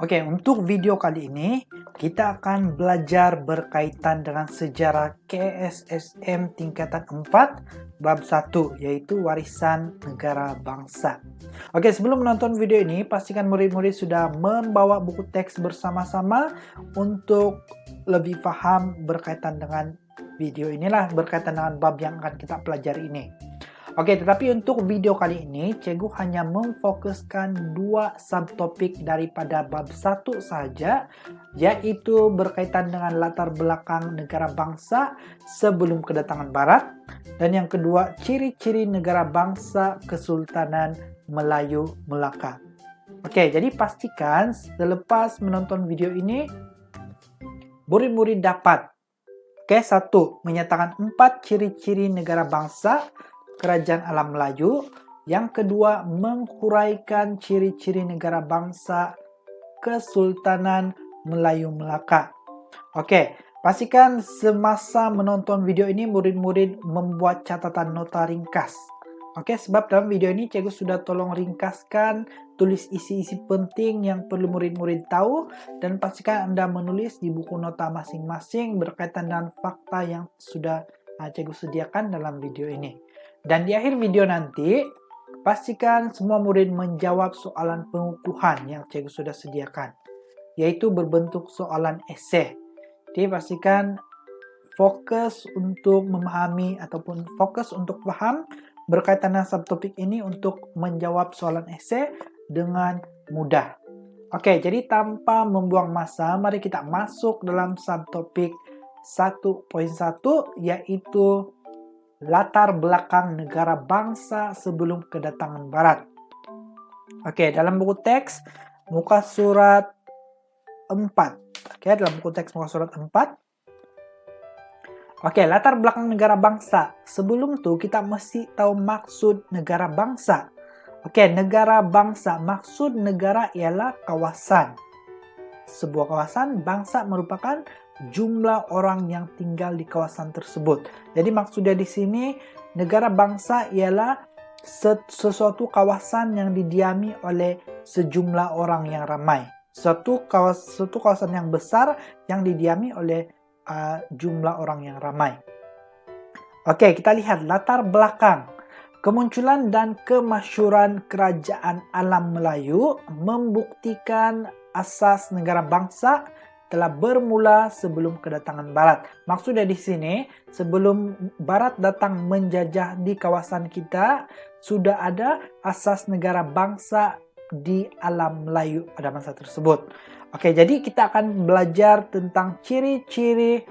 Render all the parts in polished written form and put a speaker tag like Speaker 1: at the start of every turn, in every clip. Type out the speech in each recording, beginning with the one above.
Speaker 1: Oke, untuk video kali ini kita akan belajar berkaitan dengan sejarah KSSM tingkatan 4 bab 1 yaitu warisan negara bangsa. Oke, sebelum menonton video ini pastikan murid-murid sudah membawa buku teks bersama-sama untuk lebih paham berkaitan dengan video inilah, berkaitan dengan bab yang akan kita pelajari ini. Oke, tetapi untuk video kali ini, Cikgu hanya memfokuskan dua subtopik daripada bab 1 saja, yaitu berkaitan dengan latar belakang negara bangsa sebelum kedatangan Barat, dan yang kedua, ciri-ciri negara bangsa Kesultanan Melayu Melaka. Oke, jadi pastikan selepas menonton video ini, murid-murid dapat, satu, menyatakan 4 ciri-ciri negara bangsa Kerajaan Alam Melayu. Yang kedua, menghuraikan ciri-ciri negara bangsa Kesultanan Melayu Melaka. Oke, pastikan semasa menonton video ini murid-murid membuat catatan nota ringkas. Oke, sebab dalam video ini Cikgu sudah tolong ringkaskan, tulis isi-isi penting yang perlu murid-murid tahu, dan pastikan Anda menulis di buku nota masing-masing berkaitan dengan fakta yang sudah Cikgu sediakan dalam video ini. Dan di akhir video nanti, pastikan semua murid menjawab soalan pengukuhan yang Cikgu sudah sediakan, yaitu berbentuk soalan esei. Jadi pastikan fokus untuk memahami ataupun fokus untuk paham berkaitan dengan subtopik ini untuk menjawab soalan esei dengan mudah. Oke, jadi tanpa membuang masa, mari kita masuk dalam subtopik 1.1 yaitu latar belakang negara bangsa sebelum kedatangan Barat. Oke, dalam buku teks muka surat 4. Oke, dalam buku teks muka surat 4. Oke, latar belakang negara bangsa. Sebelum itu kita mesti tahu maksud negara bangsa. Oke, negara bangsa. Maksud negara ialah kawasan. Sebuah kawasan, bangsa merupakan jumlah orang yang tinggal di kawasan tersebut. Jadi maksudnya di sini negara bangsa ialah sesuatu kawasan yang didiami oleh sejumlah orang yang ramai. Suatu kawasan yang besar yang didiami oleh jumlah orang yang ramai. Oke, kita lihat latar belakang. Kemunculan dan kemasyhuran Kerajaan Alam Melayu membuktikan asas negara bangsa telah bermula sebelum kedatangan Barat. Maksudnya di sini, sebelum Barat datang menjajah di kawasan kita, sudah ada asas negara bangsa di Alam Melayu pada masa tersebut. Oke, jadi kita akan belajar tentang ciri-ciri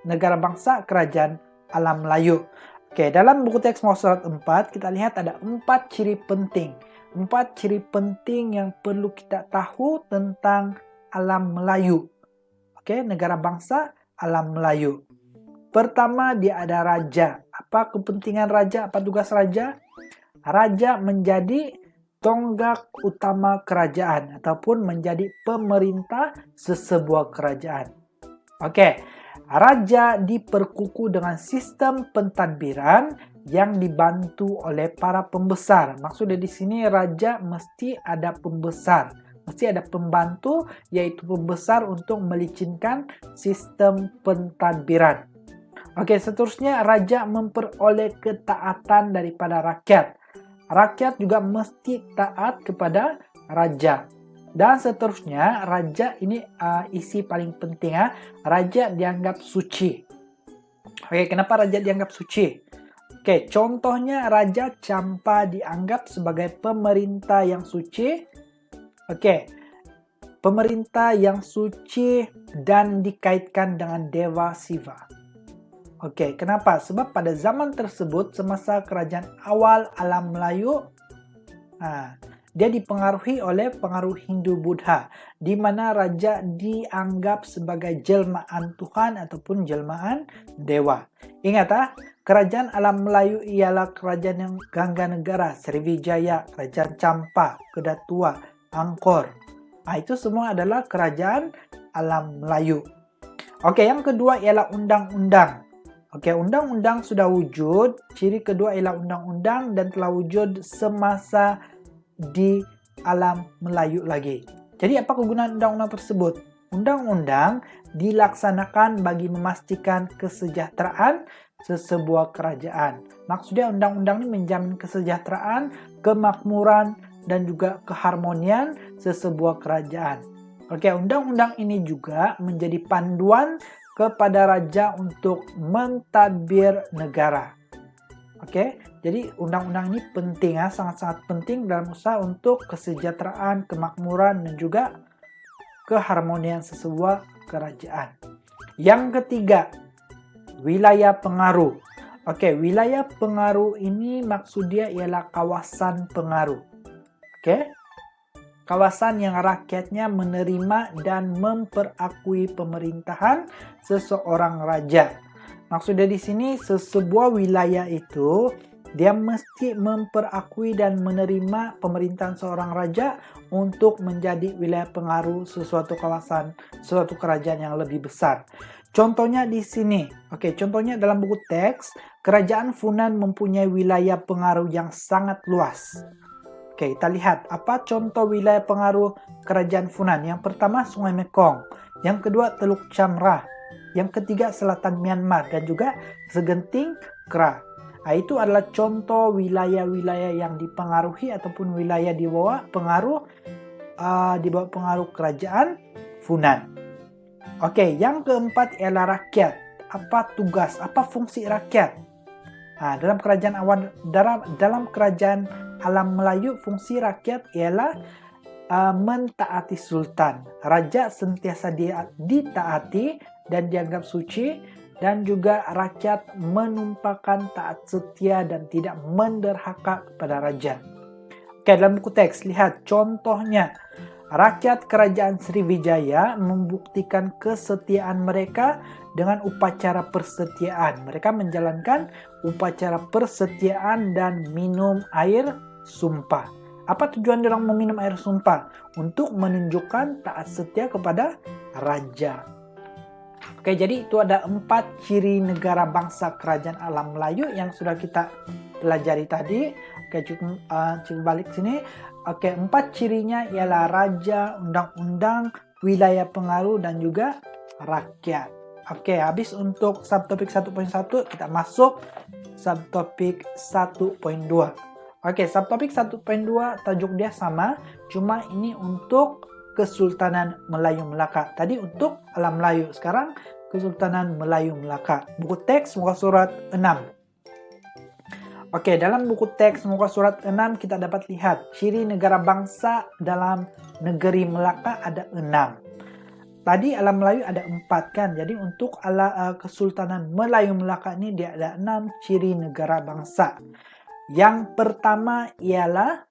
Speaker 1: negara bangsa Kerajaan Alam Melayu. Oke, dalam buku teks muka surat 4, kita lihat ada 4 ciri penting. 4 ciri penting yang perlu kita tahu tentang Alam Melayu. Oke, negara bangsa Alam Melayu. Pertama, dia ada raja. Apa kepentingan raja? Apa tugas raja? Raja menjadi tonggak utama kerajaan ataupun menjadi pemerintah sesebuah kerajaan. Oke, raja diperkukuh dengan sistem pentadbiran yang dibantu oleh para pembesar. Maksudnya di sini raja mesti ada pembesar. Mesti ada pembantu, yaitu pembesar untuk melicinkan sistem pentadbiran. Oke, seterusnya raja memperoleh ketaatan daripada rakyat. Rakyat juga mesti taat kepada raja. Dan seterusnya, raja ini isi paling penting ya. Raja dianggap suci. Oke, kenapa raja dianggap suci? Oke, contohnya Raja Champa dianggap sebagai pemerintah yang suci. Oke, pemerintah yang suci dan dikaitkan dengan Dewa Siva. Oke, kenapa? Sebab pada zaman tersebut, semasa kerajaan awal Alam Melayu, dia dipengaruhi oleh pengaruh Hindu-Buddha, di mana raja dianggap sebagai jelmaan Tuhan ataupun jelmaan Dewa. Ingat kerajaan Alam Melayu ialah kerajaan yang Gangganegara, Sriwijaya, Kerajaan Champa, Kedatua, Angkor. Itu semua adalah kerajaan Alam Melayu. Oke, yang kedua ialah undang-undang. Oke, undang-undang sudah wujud. Ciri kedua ialah undang-undang dan telah wujud semasa di Alam Melayu lagi. Jadi apa kegunaan undang-undang tersebut? Undang-undang dilaksanakan bagi memastikan kesejahteraan sesebuah kerajaan. Maksudnya undang-undang ini menjamin kesejahteraan, kemakmuran, dan juga keharmonian sesebuah kerajaan. Oke, undang-undang ini juga menjadi panduan kepada raja untuk mentadbir negara. Oke, jadi undang-undang ini penting ya, sangat-sangat penting dalam usaha untuk kesejahteraan, kemakmuran, dan juga keharmonian sesebuah kerajaan. Yang ketiga, wilayah pengaruh. Oke, wilayah pengaruh ini maksudnya ialah kawasan pengaruh. Oke, kawasan yang rakyatnya menerima dan memperakui pemerintahan seseorang raja. Maksudnya di sini sebuah wilayah itu dia mesti memperakui dan menerima pemerintahan seorang raja untuk menjadi wilayah pengaruh sesuatu kawasan, suatu kerajaan yang lebih besar. Contohnya di sini. Oke, contohnya dalam buku teks, Kerajaan Funan mempunyai wilayah pengaruh yang sangat luas. Oke, kita lihat apa contoh wilayah pengaruh Kerajaan Funan. Yang pertama Sungai Mekong, yang kedua Teluk Chamrah, yang ketiga selatan Myanmar, dan juga Segenting Kra. Nah, itu adalah contoh wilayah-wilayah yang dipengaruhi ataupun wilayah di bawah pengaruh Kerajaan Funan. Oke, yang keempat ialah rakyat. Apa tugas, apa fungsi rakyat? Nah, dalam kerajaan alam Melayu, fungsi rakyat ialah mentaati sultan. Raja sentiasa ditaati dan dianggap suci, dan juga rakyat menumpahkan taat setia dan tidak menderhaka kepada raja. Oke, dalam buku teks lihat contohnya. Rakyat Kerajaan Sriwijaya membuktikan kesetiaan mereka dengan upacara persetiaan. Mereka menjalankan upacara persetiaan dan minum air sumpah. Apa tujuan orang meminum air sumpah? Untuk menunjukkan taat setia kepada raja. Oke, jadi itu ada 4 ciri negara bangsa kerajaan alam Melayu yang sudah kita pelajari tadi. Oke, cukup balik sini. Oke, 4 cirinya ialah raja, undang-undang, wilayah pengaruh, dan juga rakyat. Oke, habis untuk subtopik 1.1, kita masuk subtopik 1.2. Oke, subtopik 1.2 tajuk dia sama, cuma ini untuk Kesultanan Melayu Melaka. Tadi untuk alam Melayu, sekarang Kesultanan Melayu Melaka. Buku teks muka surat 6. Oke, dalam buku teks muka surat 6 kita dapat lihat ciri negara bangsa dalam negeri Melaka ada 6. Tadi alam Melayu ada 4 kan, jadi untuk Kesultanan Melayu Melaka ini dia ada 6 ciri negara bangsa. Yang pertama ialah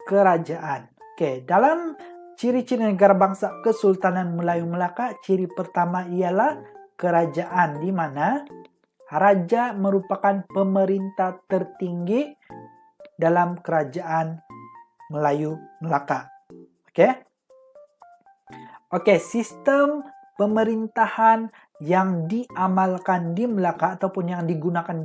Speaker 1: kerajaan. Oke, dalam ciri-ciri negara bangsa Kesultanan Melayu Melaka, ciri pertama ialah kerajaan, di mana raja merupakan pemerintah tertinggi dalam kerajaan Melayu Melaka. Oke, sistem pemerintahan yang diamalkan di Melaka ataupun yang digunakan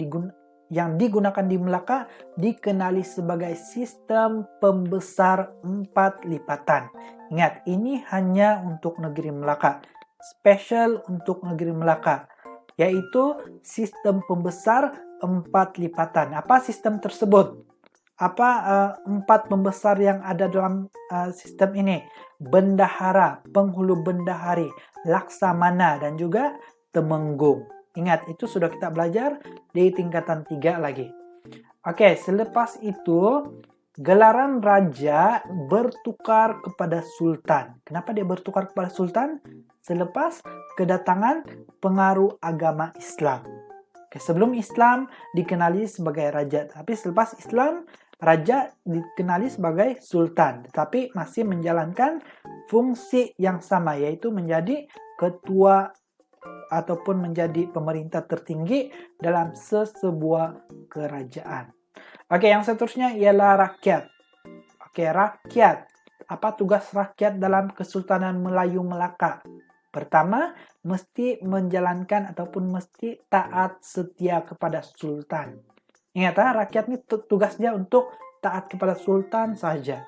Speaker 1: di Melaka dikenali sebagai sistem pembesar 4 lipatan. Ingat, ini hanya untuk negeri Melaka. Spesial untuk negeri Melaka, yaitu sistem pembesar 4 lipatan. Apa sistem tersebut? Apa 4 pembesar yang ada dalam sistem ini? Bendahara, penghulu bendahari, laksamana, dan juga temenggung. Ingat, itu sudah kita belajar di tingkatan 3 lagi. Oke, selepas itu gelaran raja bertukar kepada sultan. Kenapa dia bertukar kepada sultan? Selepas kedatangan pengaruh agama Islam. Oke, sebelum Islam dikenali sebagai raja, tapi selepas Islam raja dikenali sebagai sultan, tetapi masih menjalankan fungsi yang sama, yaitu menjadi ketua ataupun menjadi pemerintah tertinggi dalam sebuah kerajaan. Oke, yang seterusnya ialah rakyat. Oke, rakyat. Apa tugas rakyat dalam Kesultanan Melayu Melaka? Pertama, mesti menjalankan ataupun mesti taat setia kepada sultan. Ingat, rakyat ini tugasnya untuk taat kepada sultan saja.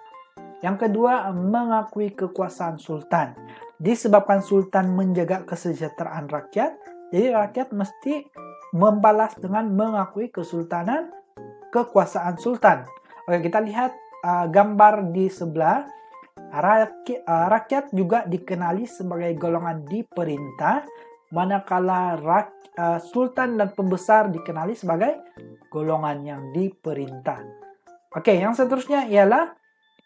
Speaker 1: Yang kedua, mengakui kekuasaan sultan. Disebabkan sultan menjaga kesejahteraan rakyat, jadi rakyat mesti membalas dengan mengakui kekuasaan sultan. Oke, kita lihat gambar di sebelah. Rakyat juga dikenali sebagai golongan diperintah, manakala sultan dan pembesar dikenali sebagai golongan yang diperintah. Oke, yang seterusnya ialah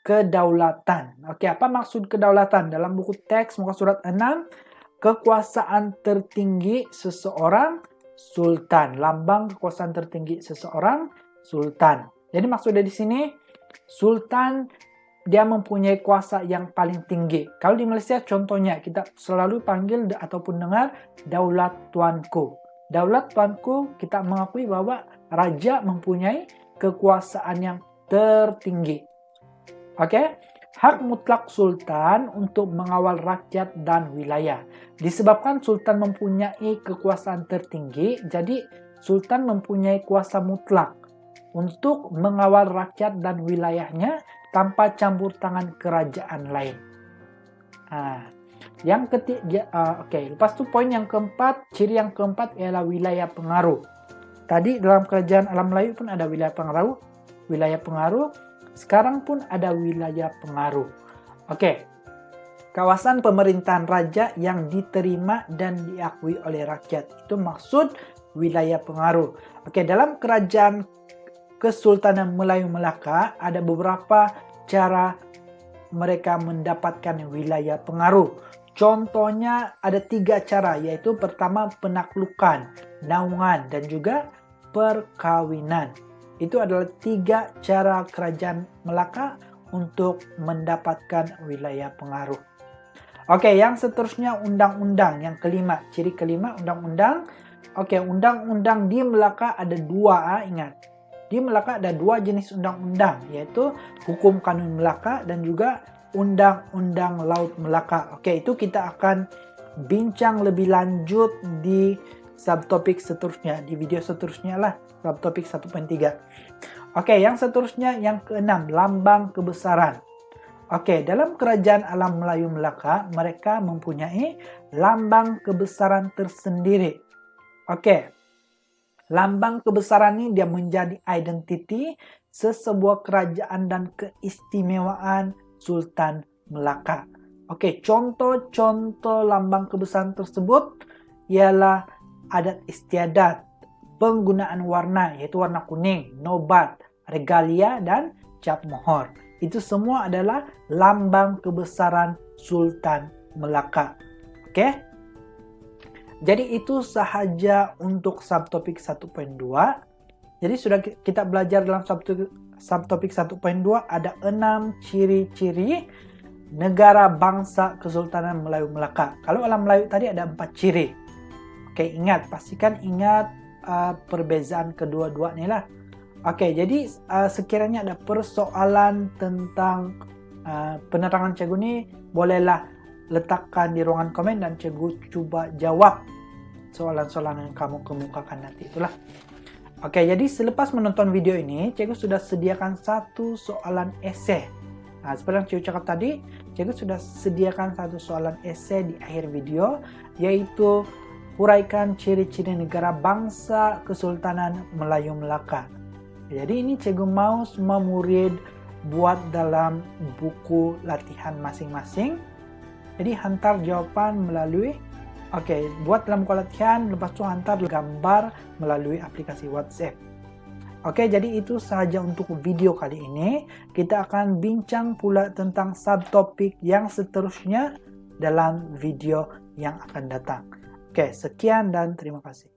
Speaker 1: kedaulatan. Oke, apa maksud kedaulatan? Dalam buku teks muka surat 6, kekuasaan tertinggi seseorang sultan. Lambang kekuasaan tertinggi seseorang sultan. Jadi maksudnya di sini sultan dia mempunyai kuasa yang paling tinggi. Kalau di Malaysia contohnya kita selalu panggil ataupun dengar daulat tuanku. Daulat tuanku kita mengakui bahwa raja mempunyai kekuasaan yang tertinggi. Oke, hak mutlak sultan untuk mengawal rakyat dan wilayah. Disebabkan sultan mempunyai kekuasaan tertinggi, jadi sultan mempunyai kuasa mutlak untuk mengawal rakyat dan wilayahnya tanpa campur tangan kerajaan lain. Yang ketiga, lepas itu poin yang keempat, ciri yang keempat ialah wilayah pengaruh. Tadi dalam kerajaan alam Melayu pun ada wilayah pengaruh. Sekarang pun ada wilayah pengaruh. Oke, kawasan pemerintahan raja yang diterima dan diakui oleh rakyat. Itu maksud wilayah pengaruh. Oke, dalam kerajaan Kesultanan Melayu Melaka ada beberapa cara mereka mendapatkan wilayah pengaruh. Contohnya ada 3 cara, yaitu pertama penaklukan, naungan, dan juga perkawinan. Itu adalah 3 cara kerajaan Melaka untuk mendapatkan wilayah pengaruh. Oke, yang seterusnya undang-undang. Yang kelima, ciri kelima undang-undang. Oke, undang-undang di Melaka ada 2, ingat. Di Melaka ada 2 jenis undang-undang, yaitu Hukum Kanun Melaka dan juga Undang-Undang Laut Melaka. Oke, itu kita akan bincang lebih lanjut di subtopik seterusnya, di video seterusnya lah, subtopik 1.3. Oke, yang seterusnya yang keenam, lambang kebesaran. Oke, dalam kerajaan alam Melayu Melaka, mereka mempunyai lambang kebesaran tersendiri. Oke, lambang kebesaran ini dia menjadi identiti sesebuah kerajaan dan keistimewaan Sultan Melaka. Oke, contoh-contoh lambang kebesaran tersebut ialah adat istiadat, penggunaan warna yaitu warna kuning, nobat, regalia, dan cap mohor. Itu semua adalah lambang kebesaran Sultan Melaka. Oke? Jadi itu sahaja untuk subtopik 1.2. Jadi sudah kita belajar dalam subtopik 1.2 ada 6 ciri-ciri negara bangsa Kesultanan Melayu Melaka. Kalau alam Melayu tadi ada 4 ciri. Oke, pastikan ingat perbezaan kedua-dua nih lah. Oke, jadi sekiranya ada persoalan tentang penerangan cikgu ini, bolehlah letakkan di ruangan komen dan cikgu coba jawab soalan-soalan yang kamu kemukakan nanti itulah. Oke, jadi selepas menonton video ini, cikgu sudah sediakan 1 soalan esei. Nah, seperti yang cikgu cakap tadi, cikgu sudah sediakan 1 soalan esei di akhir video, yaitu uraikan ciri-ciri negara bangsa Kesultanan Melayu Melaka. Jadi ini cikgu mau semua murid buat dalam buku latihan masing-masing. Jadi hantar jawaban melalui, buat dalam buku latihan, lepas itu hantar gambar melalui aplikasi WhatsApp. Oke, jadi itu sahaja untuk video kali ini. Kita akan bincang pula tentang subtopik yang seterusnya dalam video yang akan datang. Oke, sekian dan terima kasih.